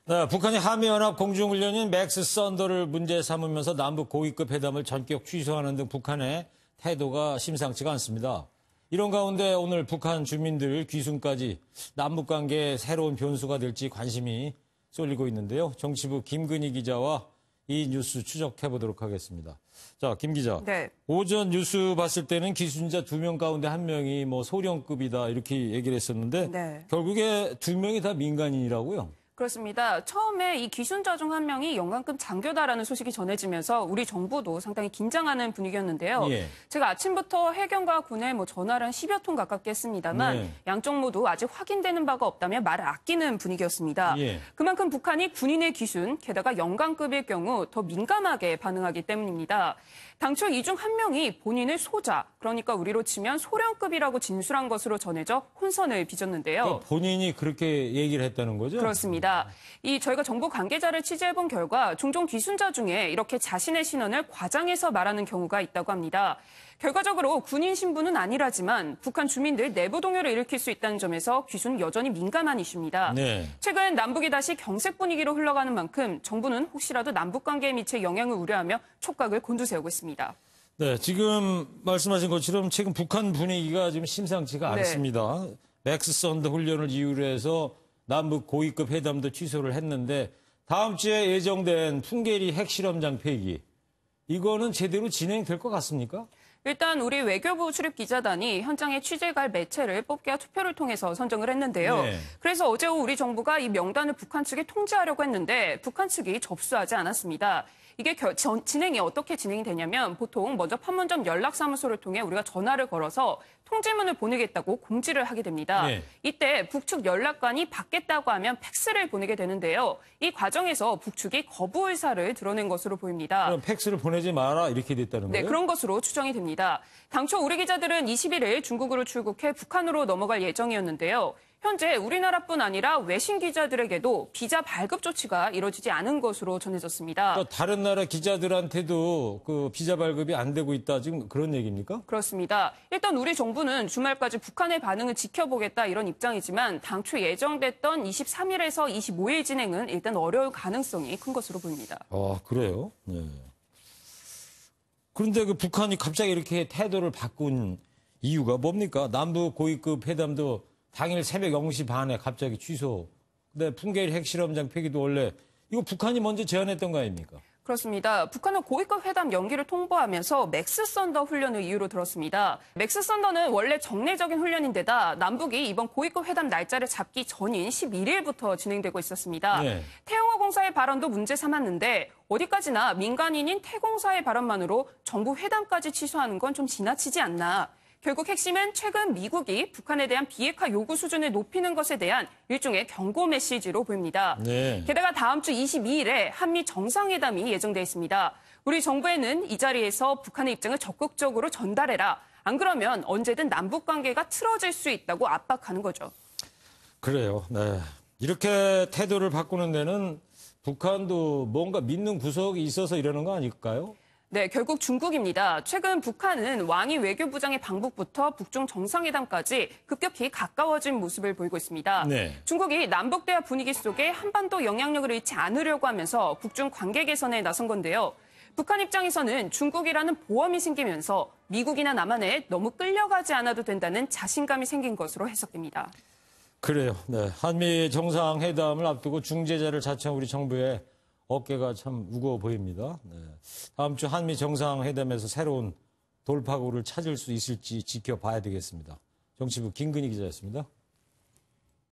네, 북한이 한미연합 공중훈련인 맥스 썬더를 문제 삼으면서 남북 고위급 회담을 전격 취소하는 등 북한의 태도가 심상치가 않습니다. 이런 가운데 오늘 북한 주민들 귀순까지 남북관계에 새로운 변수가 될지 관심이 쏠리고 있는데요. 정치부 김근희 기자와 이 뉴스 추적해보도록 하겠습니다. 자, 김 기자. 네. 오전 뉴스 봤을 때는 귀순자 2명 가운데 1명이 소령급이다 이렇게 얘기를 했었는데 네. 결국에 2명이 다 민간인이라고요? 그렇습니다. 처음에 이 귀순자 중 한 명이 영관급 장교다라는 소식이 전해지면서 우리 정부도 상당히 긴장하는 분위기였는데요. 예. 제가 아침부터 해경과 군에 전화를 한 10여 통 가깝게 했습니다만 네. 양쪽 모두 아직 확인되는 바가 없다며 말을 아끼는 분위기였습니다. 예. 그만큼 북한이 군인의 귀순, 게다가 영관급일 경우 더 민감하게 반응하기 때문입니다. 당초 이 중 한 명이 본인을 소자, 그러니까 우리로 치면 소령급이라고 진술한 것으로 전해져 혼선을 빚었는데요. 그러니까 본인이 그렇게 얘기를 했다는 거죠? 그렇습니다. 저희가 정부 관계자를 취재해본 결과 종종 귀순자 중에 이렇게 자신의 신원을 과장해서 말하는 경우가 있다고 합니다. 결과적으로 군인 신분은 아니라지만 북한 주민들 내부 동요를 일으킬 수 있다는 점에서 귀순은 여전히 민감한 이슈입니다. 네. 최근 남북이 다시 경색 분위기로 흘러가는 만큼 정부는 혹시라도 남북 관계에 미칠 영향을 우려하며 촉각을 곤두세우고 있습니다. 네, 지금 말씀하신 것처럼 최근 북한 분위기가 지금 심상치가 네. 않습니다. 맥스 썬더 훈련을 이유로 해서 남북 고위급 회담도 취소를 했는데 다음 주에 예정된 풍계리 핵실험장 폐기 이거는 제대로 진행될 것 같습니까? 일단 우리 외교부 출입 기자단이 현장에 취재 갈 매체를 뽑기와 투표를 통해서 선정을 했는데요. 네. 그래서 어제 오후 우리 정부가 이 명단을 북한 측에 통지하려고 했는데 북한 측이 접수하지 않았습니다. 이게 진행이 어떻게 진행이 되냐면 보통 먼저 판문점 연락사무소를 통해 우리가 전화를 걸어서 통지문을 보내겠다고 공지를 하게 됩니다. 네. 이때 북측 연락관이 받겠다고 하면 팩스를 보내게 되는데요. 이 과정에서 북측이 거부 의사를 드러낸 것으로 보입니다. 그럼 팩스를 보내지 마라 이렇게 됐다는 네, 거예요? 그런 것으로 추정이 됩니다. 당초 우리 기자들은 21일 중국으로 출국해 북한으로 넘어갈 예정이었는데요. 현재 우리나라뿐 아니라 외신 기자들에게도 비자 발급 조치가 이뤄지지 않은 것으로 전해졌습니다. 그러니까 다른 나라 기자들한테도 그 비자 발급이 안 되고 있다 지금 그런 얘기입니까? 그렇습니다. 일단 우리 정부는 주말까지 북한의 반응을 지켜보겠다 이런 입장이지만 당초 예정됐던 23일에서 25일 진행은 일단 어려울 가능성이 큰 것으로 보입니다. 아, 그래요? 네. 그런데 그 북한이 갑자기 이렇게 태도를 바꾼 이유가 뭡니까? 남북 고위급 회담도 당일 새벽 0시 반에 갑자기 취소. 근데 풍계리 핵실험장 폐기도 원래 이거 북한이 먼저 제안했던 거 아닙니까? 그렇습니다. 북한은 고위급 회담 연기를 통보하면서 맥스 썬더 훈련을 이유로 들었습니다. 맥스 썬더는 원래 정례적인 훈련인데다 남북이 이번 고위급 회담 날짜를 잡기 전인 11일부터 진행되고 있었습니다. 네. 태영호 공사의 발언도 문제 삼았는데 어디까지나 민간인인 태공사의 발언만으로 정부 회담까지 취소하는 건 좀 지나치지 않나. 결국 핵심은 최근 미국이 북한에 대한 비핵화 요구 수준을 높이는 것에 대한 일종의 경고 메시지로 보입니다. 네. 게다가 다음 주 22일에 한미 정상회담이 예정돼 있습니다. 우리 정부에는 이 자리에서 북한의 입장을 적극적으로 전달해라. 안 그러면 언제든 남북 관계가 틀어질 수 있다고 압박하는 거죠. 그래요. 네. 이렇게 태도를 바꾸는 데는 북한도 뭔가 믿는 구석이 있어서 이러는 거 아닐까요? 네, 결국 중국입니다. 최근 북한은 왕이 외교부장의 방북부터 북중 정상회담까지 급격히 가까워진 모습을 보이고 있습니다. 네. 중국이 남북대화 분위기 속에 한반도 영향력을 잃지 않으려고 하면서 북중 관계 개선에 나선 건데요. 북한 입장에서는 중국이라는 보험이 생기면서 미국이나 남한에 너무 끌려가지 않아도 된다는 자신감이 생긴 것으로 해석됩니다. 그래요. 네. 한미 정상회담을 앞두고 중재자를 자청한 우리 정부의 어깨가 참 무거워 보입니다. 네. 다음 주 한미 정상회담에서 새로운 돌파구를 찾을 수 있을지 지켜봐야 되겠습니다. 정치부 김근희 기자였습니다.